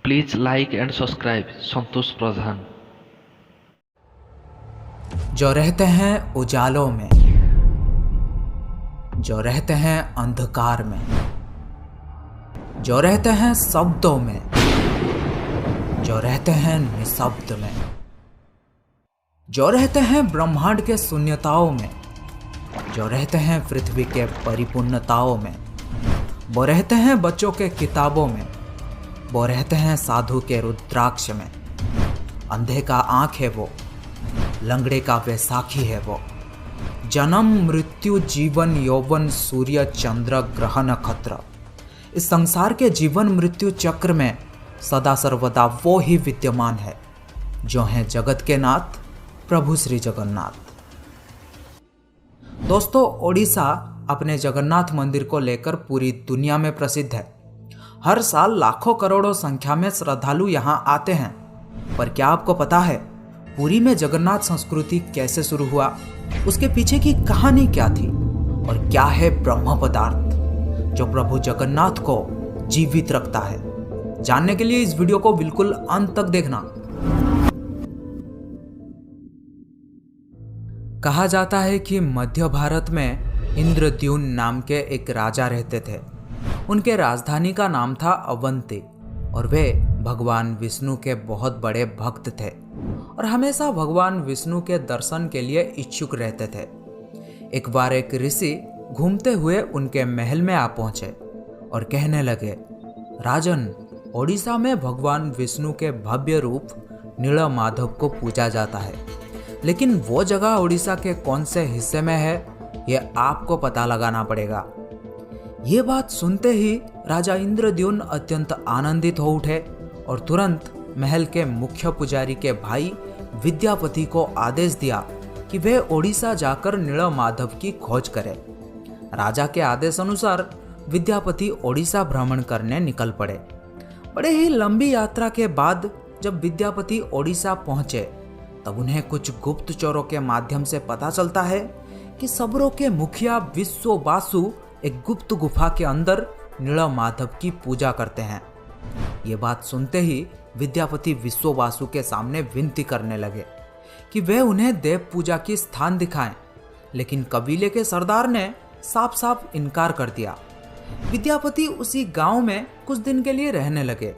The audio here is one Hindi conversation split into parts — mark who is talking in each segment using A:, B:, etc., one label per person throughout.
A: प्लीज लाइक एंड सब्सक्राइब संतोष प्रधान।
B: जो रहते हैं उजालों में, जो रहते हैं अंधकार में, जो रहते हैं शब्दों में, जो रहते हैं निशब्द में, जो रहते हैं ब्रह्मांड के शून्यताओं में, जो रहते हैं पृथ्वी के परिपूर्णताओं में, वो रहते हैं बच्चों के किताबों में, वो रहते हैं साधु के रुद्राक्ष में। अंधे का आँख है वो, लंगड़े का वैसाखी है वो। जन्म मृत्यु जीवन यौवन सूर्य चंद्र ग्रह नक्षत्र, इस संसार के जीवन मृत्यु चक्र में सदा सर्वदा वो ही विद्यमान है जो हैं जगत के नाथ प्रभु श्री जगन्नाथ। दोस्तों, ओडिशा अपने जगन्नाथ मंदिर को लेकर पूरी दुनिया में प्रसिद्ध है। हर साल लाखों करोड़ों संख्या में श्रद्धालु यहाँ आते हैं। पर क्या आपको पता है पुरी में जगन्नाथ संस्कृति कैसे शुरू हुआ, उसके पीछे की कहानी क्या थी और क्या है ब्रह्म पदार्थ जो प्रभु जगन्नाथ को जीवित रखता है? जानने के लिए इस वीडियो को बिल्कुल अंत तक देखना। कहा जाता है कि मध्य भारत में इंद्रद्युम्न नाम के एक राजा रहते थे। उनके राजधानी का नाम था अवंती और वे भगवान विष्णु के बहुत बड़े भक्त थे और हमेशा भगवान विष्णु के दर्शन के लिए इच्छुक रहते थे। एक बार एक ऋषि घूमते हुए उनके महल में आ पहुंचे और कहने लगे, राजन, ओडिशा में भगवान विष्णु के भव्य रूप नीलमाधव को पूजा जाता है, लेकिन वो जगह ओडिशा के कौन से हिस्से में है ये आपको पता लगाना पड़ेगा। ये बात सुनते ही राजा इंद्रद्युम्न अत्यंत आनंदित हो उठे और तुरंत महल के मुख्य पुजारी के भाई विद्यापति को आदेश दिया कि वे ओडिशा जाकर नीलमाधव की खोज करें। राजा के आदेश अनुसार विद्यापति ओडिशा भ्रमण करने निकल पड़े। बड़े ही लंबी यात्रा के बाद जब विद्यापति ओडिशा पहुंचे तब उन्हें कुछ गुप्तचरों के माध्यम से पता चलता है कि सबरों के मुखिया विश्ववासु एक गुप्त गुफा के अंदर नीलमाधव की पूजा करते हैं। ये बात सुनते ही विद्यापति विश्ववासु के सामने विनती करने लगे कि वे उन्हें देव पूजा की स्थान दिखाएं, लेकिन कबीले के सरदार ने साफ साफ इनकार कर दिया। विद्यापति उसी गांव में कुछ दिन के लिए रहने लगे।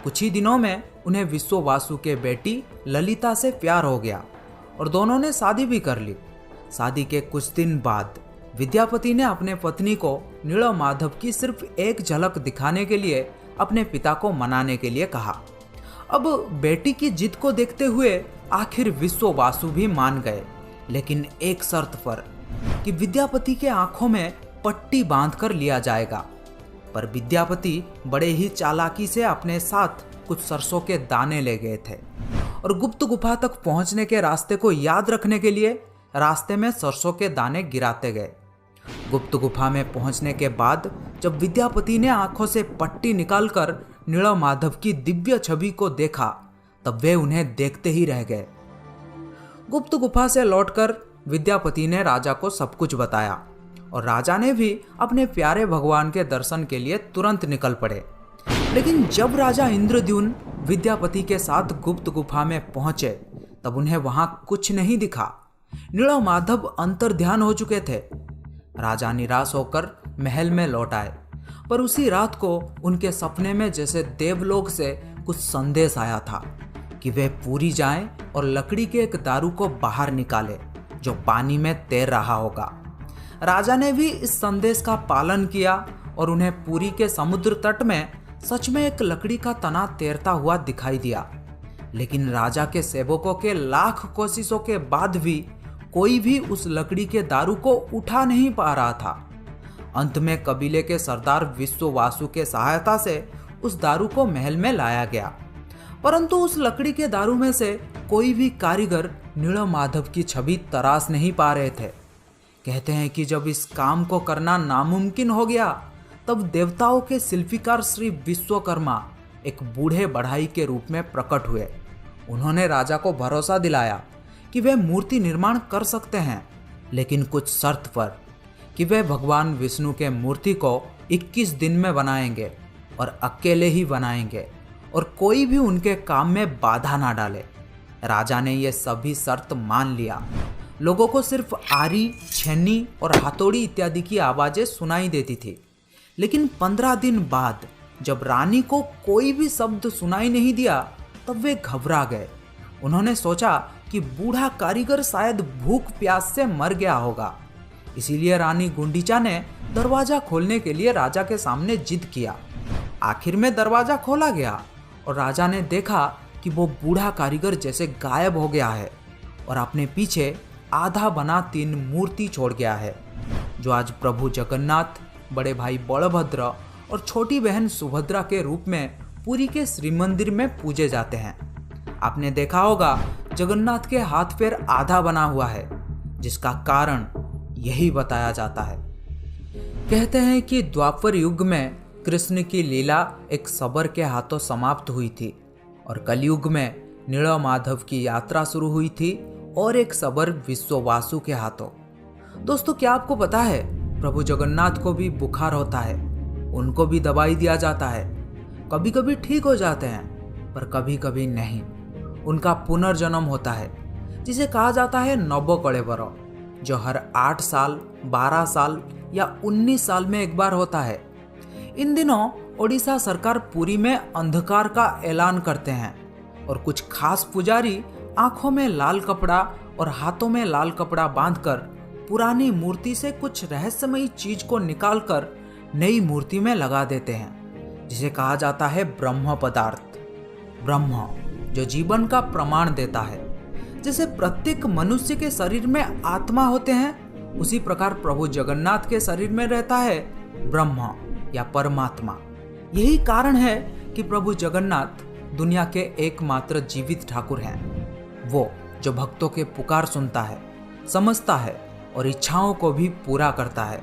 B: कुछ ही दिनों में उन्हें विश्ववासु के बेटी ललिता से प्यार हो गया और दोनों ने शादी भी कर ली। शादी के कुछ दिन बाद विद्यापति ने अपने पत्नी को नीलमाधव की सिर्फ एक झलक दिखाने के लिए अपने पिता को मनाने के लिए कहा। अब बेटी की जिद को देखते हुए आखिर विश्ववासु भी मान गए, लेकिन एक शर्त पर कि विद्यापति के आंखों में पट्टी बांधकर लिया जाएगा। पर विद्यापति बड़े ही चालाकी से अपने साथ कुछ सरसों के दाने ले गए थे और गुप्त गुफा तक पहुंचने के रास्ते को याद रखने के लिए रास्ते में सरसों के दाने गिराते गए। गुप्त गुफा में पहुंचने के बाद जब विद्यापति ने आंखों से पट्टी निकालकर नीलमाधव की दिव्य छवि को देखा तब वे उन्हें देखते ही रह गए। गुप्त गुफा से लौटकर विद्यापति ने राजा को सब कुछ बताया और राजा ने भी अपने प्यारे भगवान के दर्शन के लिए तुरंत निकल पड़े। लेकिन जब राजा इंद्रद्युम्न विद्यापति के साथ गुप्त गुफा में पहुंचे तब उन्हें वहां कुछ नहीं दिखा। नीलमाधव अंतर्ध्यान हो चुके थे। राजा निराश होकर महल में लौट आए, पर उसी रात को उनके सपने में जैसे देवलोक से कुछ संदेश आया था कि वे पुरी जाएं और लकड़ी के एक दारू को बाहर निकाले जो पानी में तैर रहा होगा। राजा ने भी इस संदेश का पालन किया और उन्हें पुरी के समुद्र तट में सच में एक लकड़ी का तना तैरता हुआ दिखाई दिया। लेकिन राजा के सेवकों के लाख कोशिशों के बाद भी कोई भी उस लकड़ी के दारू को उठा नहीं पा रहा था। अंत में कबीले के सरदार विश्ववासु के सहायता से उस दारू को महल में लाया गया, परंतु उस लकड़ी के दारू में से कोई भी कारीगर नीलमाधव की छवि तराश नहीं पा रहे थे। कहते हैं कि जब इस काम को करना नामुमकिन हो गया तब देवताओं के शिल्पीकार श्री विश्वकर्मा एक बूढ़े बढ़ाई के रूप में प्रकट हुए। उन्होंने राजा को भरोसा दिलाया कि वे मूर्ति निर्माण कर सकते हैं, लेकिन कुछ शर्त पर कि वे भगवान विष्णु के मूर्ति को 21 दिन में बनाएंगे और अकेले ही बनाएंगे और कोई भी उनके काम में बाधा ना डाले। राजा ने यह सभी शर्त मान लिया। लोगों को सिर्फ आरी, छेनी और हथौड़ी इत्यादि की आवाजें सुनाई देती थी। लेकिन 15 दिन बाद जब रानी को कोई भी शब्द सुनाई नहीं दिया तब वे घबरा गए। उन्होंने सोचा कि बूढ़ा कारीगर शायद भूख प्यास से मर गया होगा। इसीलिए रानी गुंडीचा ने दरवाजा खोलने के लिए राजा के सामने जिद किया। आखिर में दरवाजा खोला गया और राजा ने देखा कि वो बूढ़ा कारीगर जैसे गायब हो गया है और अपने पीछे आधा बना 3 मूर्ति छोड़ गया है, जो आज प्रभु जगन्नाथ, बड़े भाई बलभद्र और छोटी बहन सुभद्रा के रूप में पुरी के श्री मंदिर में पूजे जाते हैं। आपने देखा होगा जगन्नाथ के हाथ पैर आधा बना हुआ है, जिसका कारण यही बताया जाता है। कहते हैं कि द्वापर युग में कृष्ण की लीला एक शबर के हाथों समाप्त हुई थी और कलयुग में नीलमाधव की यात्रा शुरू हुई थी और एक शबर विश्ववासु के हाथों। दोस्तों, क्या आपको पता है प्रभु जगन्नाथ को भी बुखार होता है, उनको भी दवाई दिया जाता है। कभी कभी ठीक हो जाते हैं पर कभी कभी नहीं। उनका पुनर्जन्म होता है जिसे कहा जाता है नवकळेबर, जो हर 8 साल, 12 साल या 19 साल में एक बार होता है। इन दिनों ओडिशा सरकार पुरी में अंधकार का ऐलान करते हैं और कुछ खास पुजारी आंखों में लाल कपड़ा और हाथों में लाल कपड़ा बांधकर पुरानी मूर्ति से कुछ रहस्यमयी चीज को निकालकर नई मूर्ति में लगा देते हैं, जिसे कहा जाता है ब्रह्म पदार्थ। ब्रह्म जो जीवन का प्रमाण देता है। जैसे प्रत्येक मनुष्य के शरीर में आत्मा होते हैं, उसी प्रकार प्रभु जगन्नाथ के शरीर में रहता है ब्रह्म या परमात्मा। यही कारण है कि प्रभु जगन्नाथ दुनिया के एकमात्र जीवित ठाकुर हैं। वो जो भक्तों के पुकार सुनता है, समझता है और इच्छाओं को भी पूरा करता है।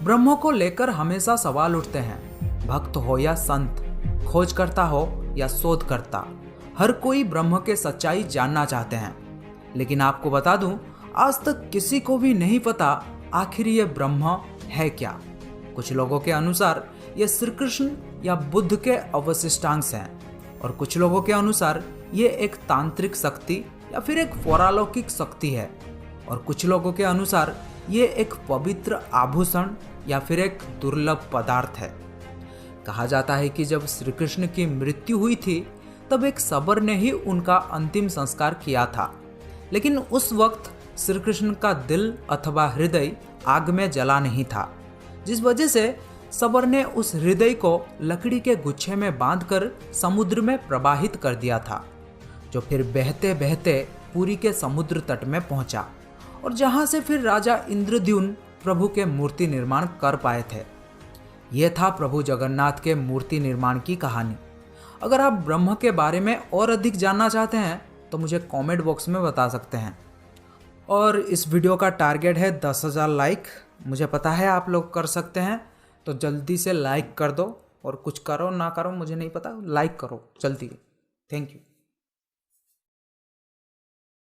B: ब्रह्म को लेकर हमेशा सवाल उठते हैं। भक्त हो या संत, खोज करता हो या शोध करता, हर कोई ब्रह्म के सच्चाई जानना चाहते हैं। लेकिन आपको बता दूं, आज तक किसी को भी नहीं पता आखिर ये ब्रह्म है क्या। कुछ लोगों के अनुसार ये श्री कृष्ण या बुद्ध के अवशिष्टांश हैं और कुछ लोगों के अनुसार ये एक तांत्रिक शक्ति या फिर एक पौरालौकिक शक्ति है और कुछ लोगों के अनुसार ये एक पवित्र आभूषण या फिर एक दुर्लभ पदार्थ है। कहा जाता है कि जब श्री कृष्ण की मृत्यु हुई थी तब एक शबर ने ही उनका अंतिम संस्कार किया था। लेकिन उस वक्त श्री कृष्ण का दिल अथवा हृदय आग में जला नहीं था, जिस वजह से शबर ने उस हृदय को लकड़ी के गुच्छे में बांधकर समुद्र में प्रवाहित कर दिया था, जो फिर बहते बहते पुरी के समुद्र तट में पहुंचा और जहां से फिर राजा इंद्रद्युम्न प्रभु के मूर्ति निर्माण कर पाए थे। यह था प्रभु जगन्नाथ के मूर्ति निर्माण की कहानी। अगर आप ब्रह्म के बारे में और अधिक जानना चाहते हैं तो मुझे कमेंट बॉक्स में बता सकते हैं। और इस वीडियो का टारगेट है 10,000 लाइक। मुझे पता है आप लोग कर सकते हैं, तो जल्दी से लाइक कर दो और कुछ करो ना करो मुझे नहीं पता, लाइक करो जल्दी। Thank you.